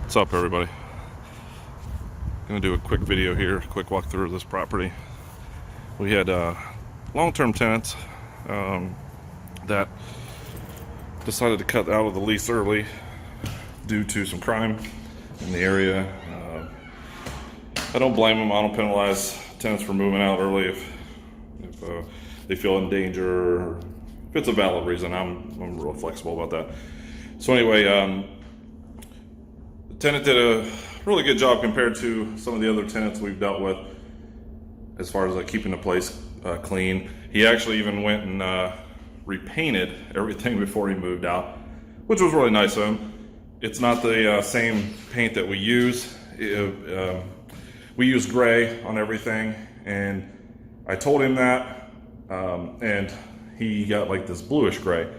What's up, everybody? Gonna do a quick video here, quick walkthrough of this property. We had long-term tenants that decided to cut out of the lease early due to some crime in the area. I don't blame them. I don't penalize tenants for moving out early if they feel in danger, or if it's a valid reason. I'm real flexible about that. So anyway, the tenant did a really good job compared to some of the other tenants we've dealt with as far as keeping the place clean. He actually even went and repainted everything before he moved out, which was really nice of him. It's not the same paint that we use. We use gray on everything, and I told him that, and he got like this bluish gray.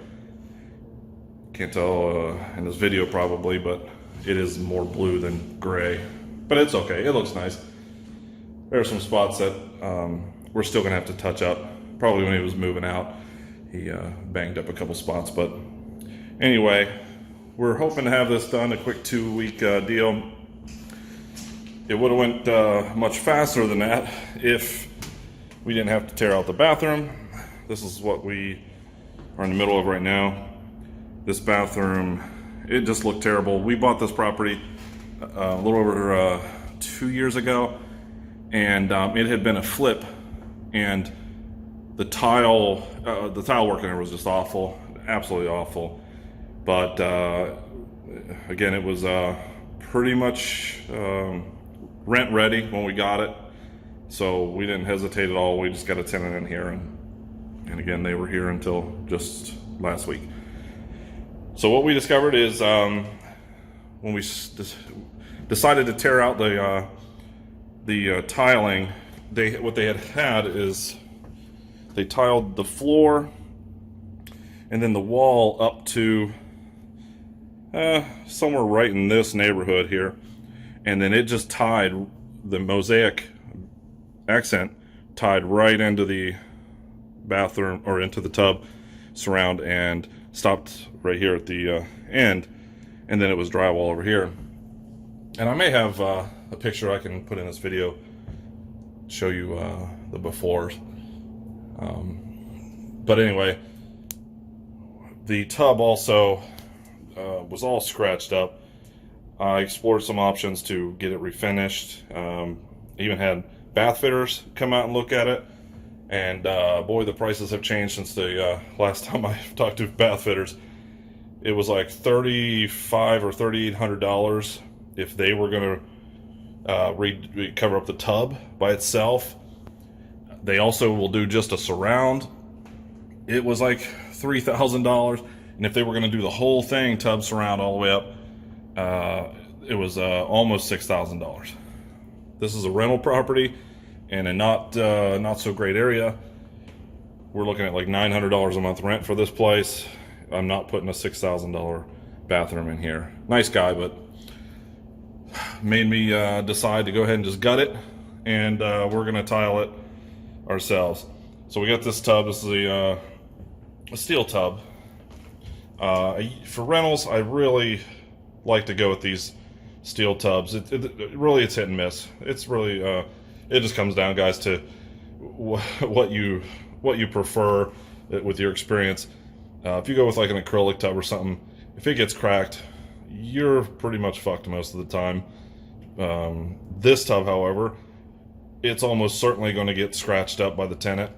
Can't tell in this video probably, but it is more blue than gray, but it's okay. It looks nice. There are some spots that we're still gonna have to touch up. Probably when he was moving out, he banged up a couple spots, but anyway, we're hoping to have this done, a quick 2-week deal. It would have went much faster than that if we didn't have to tear out the bathroom. This is what we are in the middle of right now. This bathroom, it just looked terrible. We bought this property a little over 2 years ago, and it had been a flip, and the tile work in there was just awful, absolutely awful. But again, it was pretty much rent ready when we got it, so we didn't hesitate at all. We just got a tenant in here, and again, they were here until just last week. So what we discovered is when we decided to tear out the tiling, what they had is they tiled the floor and then the wall up to somewhere right in this neighborhood here, and then it just tied the mosaic accent tied right into the bathroom or into the tub surround and stopped right here at the end, and then it was drywall over here. And I may have a picture I can put in this video, show you the befores. But anyway, the tub also was all scratched up. I explored some options to get it refinished. Even had bath fitters come out and look at it, and boy, the prices have changed since the last time I talked to bath fitters. It was like $3,500 or $3,800 if they were going to cover up the tub by itself. They also will do just a surround. It was like $3,000, and if they were going to do the whole thing, tub surround all the way up, it was almost $6,000. This is a rental property in a not so great area. We're looking at like $900 a month rent for this place. I'm not putting a $6,000 bathroom in here. Nice guy, but made me decide to go ahead and just gut it, and we're gonna tile it ourselves. So we got this tub. This is a steel tub. For rentals, I really like to go with these steel tubs. Really, it's hit and miss. It's really it just comes down, guys, to what you prefer with your experience. If you go with like an acrylic tub or something, if it gets cracked, you're pretty much fucked most of the time. This tub, however, it's almost certainly going to get scratched up by the tenant,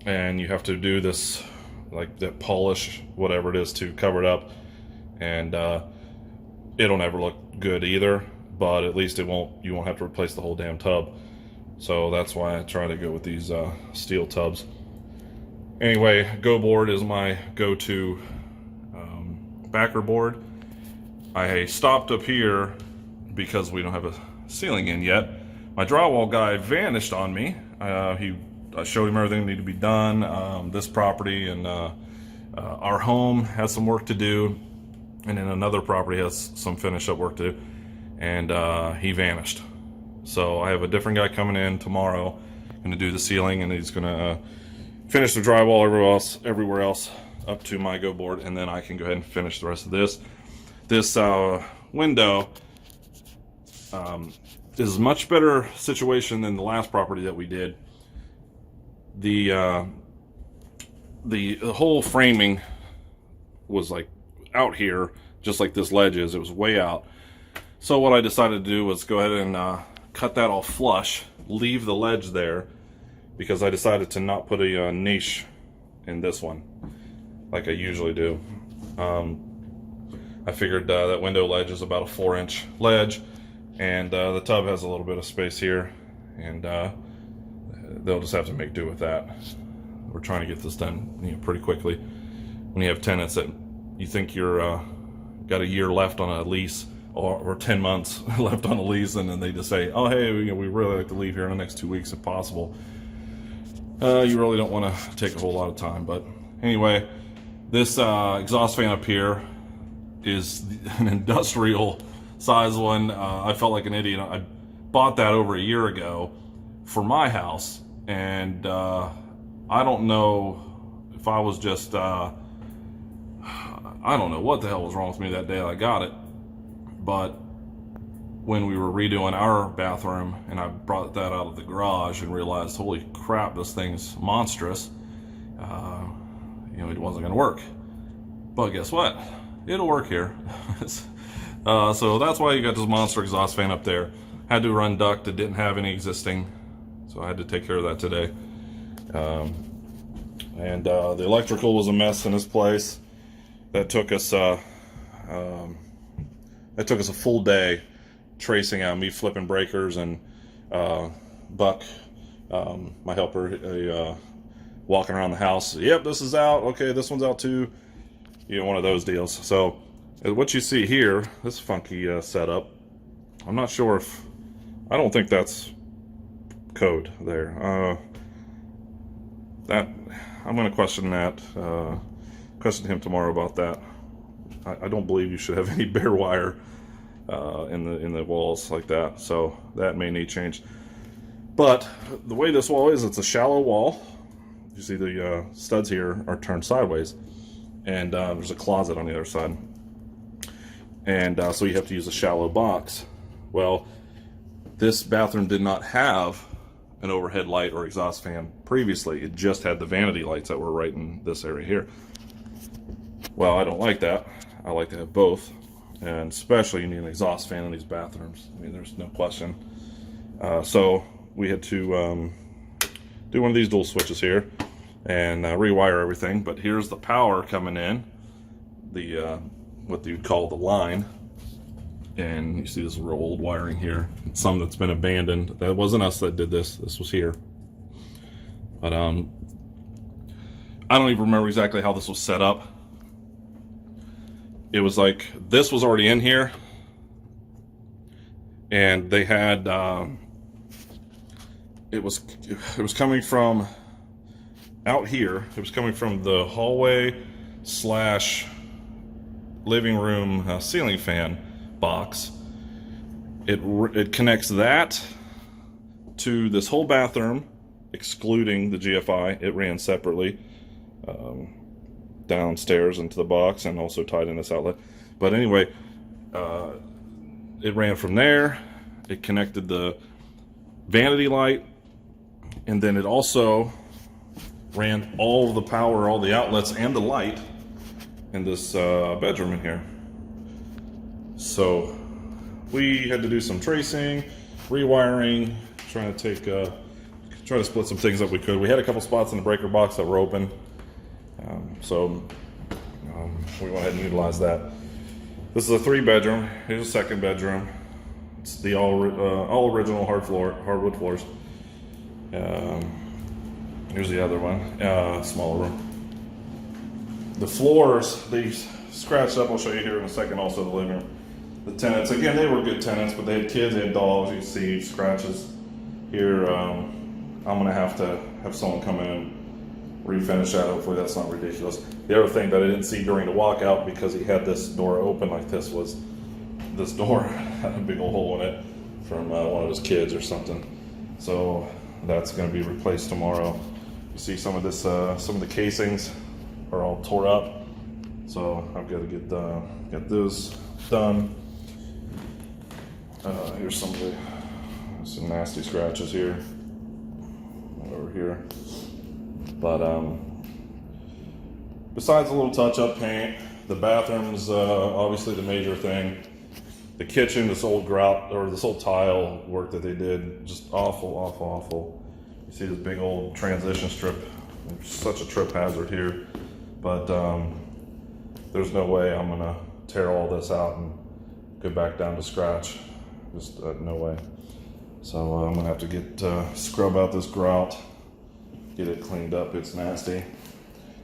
and you have to do this, like that polish, whatever it is, to cover it up, and it'll never look good either, but at least you won't have to replace the whole damn tub. So that's why I try to go with these steel tubs. Anyway, Go board is my go-to backer board. I stopped up here because we don't have a ceiling in yet. My drywall guy vanished on me. I showed him everything that needed to be done. This property and our home has some work to do, and then another property has some finish-up work to do, and he vanished. So I have a different guy coming in tomorrow, going to do the ceiling, and he's going to finish the drywall everywhere else up to my Go board, and then I can go ahead and finish the rest of this. This window This is a much better situation than the last property that we did. The whole framing was like out here, just like this ledge is. It was way out. So what I decided to do was go ahead and cut that all flush, leave the ledge there, because I decided to not put a niche in this one like I usually do. I figured that window ledge is about a 4-inch ledge, and the tub has a little bit of space here, and they'll just have to make do with that. We're trying to get this done, pretty quickly. When you have tenants that you think you're got a year left on a lease, or 10 months left on a lease, and then they just say, "Oh, hey, we really like to leave here in the next 2 weeks if possible." You really don't want to take a whole lot of time. But anyway, this exhaust fan up here is an industrial size one. I felt like an idiot. I bought that over a year ago for my house, and I don't know if I was just I don't know what the hell was wrong with me that day I got it, but when we were redoing our bathroom and I brought that out of the garage and realized, holy crap, this thing's monstrous, it wasn't going to work. But guess what? It'll work here. So that's why you got this monster exhaust fan up there. Had to run duct. It didn't have any existing, so I had to take care of that today. And the electrical was a mess in this place. That took us a full day tracing out, me flipping breakers, and Buck, my helper, walking around the house. Yep, this is out. Okay, this one's out too. One of those deals. So what you see here, this funky setup, I'm not sure if, I don't think that's code there. That I'm going to question that. Question him tomorrow about that. I don't believe you should have any bare wire in the walls like that. So that may need change. But the way this wall is, it's a shallow wall. You see the studs here are turned sideways, and there's a closet on the other side. And so you have to use a shallow box. Well, this bathroom did not have an overhead light or exhaust fan previously. It just had the vanity lights that were right in this area here. Well, I don't like that. I like to have both, and especially you need an exhaust fan in these bathrooms. I mean, there's no question. So we had to do one of these dual switches here and rewire everything. But here's the power coming in, the what you'd call the line, and you see this real old wiring here. It's some that's been abandoned. That wasn't us that did this. This was here. But I don't even remember exactly how this was set up. It was like this was already in here, and they had it was coming from out here. It was coming from the hallway / living room ceiling fan box. It connects that to this whole bathroom, excluding the GFI. It ran separately downstairs into the box, and also tied in this outlet. But anyway, it ran from there. It connected the vanity light, and then it also ran all the power, all the outlets, and the light in this bedroom in here. So we had to do some tracing, rewiring, trying to split some things that we could. We had a couple spots in the breaker box that were open, so we went ahead and utilized that. This is a 3-bedroom. Here's a 2nd bedroom. It's the all original hardwood floors. Here's the other one, smaller room. The floors, they scratched up. I'll show you here in a second. Also the living room. The tenants, again, they were good tenants, but they had kids, they had dogs. You can see scratches here. I'm gonna have to have someone come in and refinish that. Hopefully that's not ridiculous. The other thing that I didn't see during the walkout, because he had this door open like this, was this door had a big old hole in it from one of his kids or something. So that's going to be replaced tomorrow. You see some of this, some of the casings are all tore up, so I've got to get those done. Here's some nasty scratches here, over here. But besides a little touch-up paint, the bathroom's obviously the major thing. The kitchen, this old grout or this old tile work that they did, just awful, awful, awful. You see this big old transition strip. It's such a trip hazard here, but there's no way I'm gonna tear all this out and go back down to scratch. Just no way. So I'm gonna have to get scrub out this grout, get it cleaned up. It's nasty.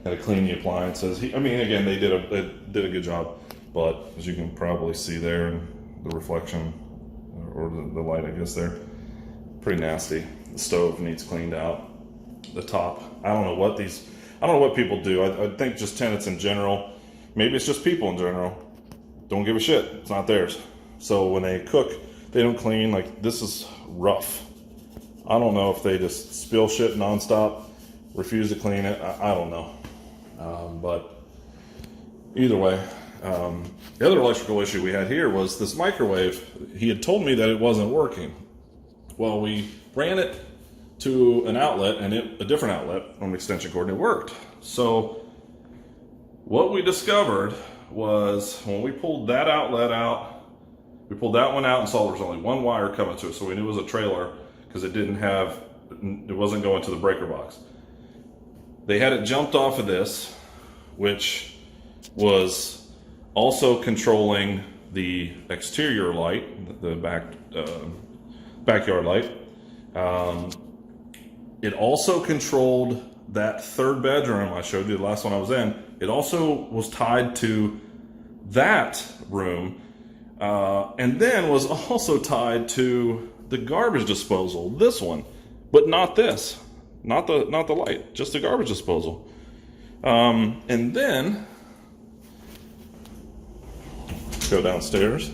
Got to clean the appliances. I mean, again, they did a good job, but as you can probably see there, in the reflection or the light, I guess there, pretty nasty. The stove needs cleaned out. The top, I don't know what people do. I think just tenants in general, maybe it's just people in general, don't give a shit. It's not theirs. So when they cook, they don't clean. Like, this is rough. I don't know if they just spill shit nonstop, refuse to clean it. I don't know. But either way, the other electrical issue we had here was this microwave. He had told me that it wasn't working. Well, we ran it to an outlet, and a different outlet on the extension cord, and it worked. So what we discovered was when we pulled that outlet out, we pulled that one out and saw there was only one wire coming to it. So we knew it was a trailer because it wasn't going to the breaker box. They had it jumped off of this, which was also controlling the exterior light, the backyard light. It also controlled that third bedroom I showed you, the last one I was in. It also was tied to that room, and then was also tied to the garbage disposal, this one, but not this. Not the light, just the garbage disposal. And then go downstairs.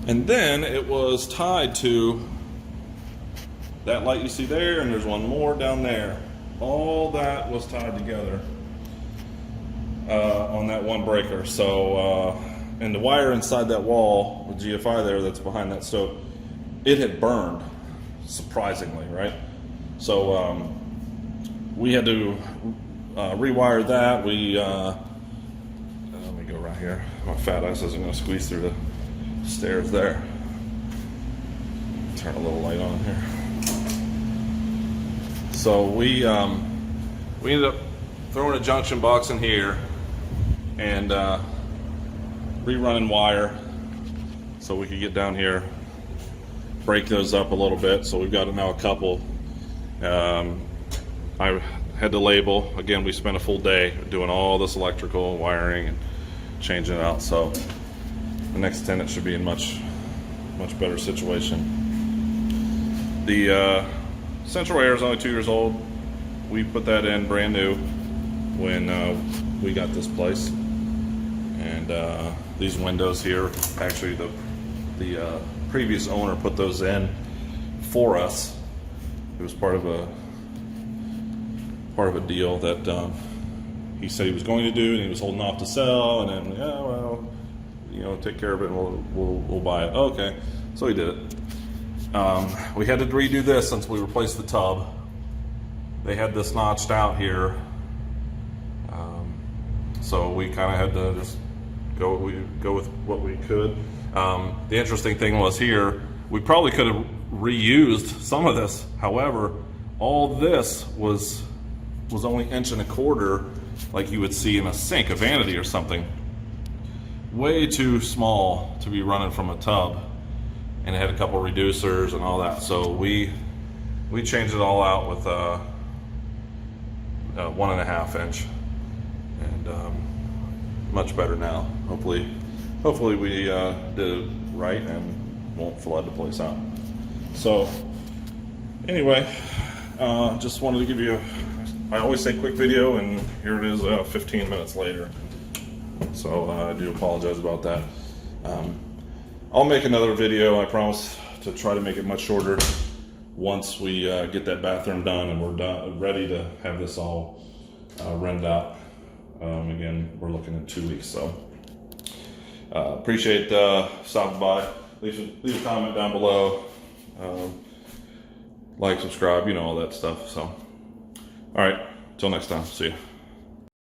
And then it was tied to that light you see there, and there's one more down there. All that was tied together on that one breaker. So and the wire inside that wall with GFI there that's behind that stove, it had burned, surprisingly, right? So we had to rewire that. Let me go right here. My fat ass isn't going to squeeze through the stairs there. Turn a little light on here. So we ended up throwing a junction box in here and rerunning wire so we could get down here, break those up a little bit. So we've got now a couple. I had to label. Again, we spent a full day doing all this electrical wiring and changing it out. So the next tenant should be in much better situation. The central air is only 2 years old. We put that in brand new when we got this place. And these windows here, actually the previous owner put those in for us. It was part of a deal that he said he was going to do, and he was holding off to sell. And then, yeah, well, you know, take care of it, and we'll buy it. Okay, so he did it. We had to redo this since we replaced the tub. They had this notched out here, so we kind of had to just go with what we could. The interesting thing was here, we probably could have reused some of this. However, all this was only 1.25 inches, like you would see in a sink, a vanity or something. Way too small to be running from a tub, and it had a couple reducers and all that. So we changed it all out with 1.5 inch, and much better now. Hopefully we did it right and won't flood the place out. So anyway, just wanted to give you I always say quick video, and here it is 15 minutes later. So I do apologize about that. I'll make another video, I promise, to try to make it much shorter once we get that bathroom done and we're ready to have this all rented out. Again, we're looking in 2 weeks, so appreciate stopping by. Leave a comment down below. Like, subscribe, all that stuff. So, all right, till next time. See you.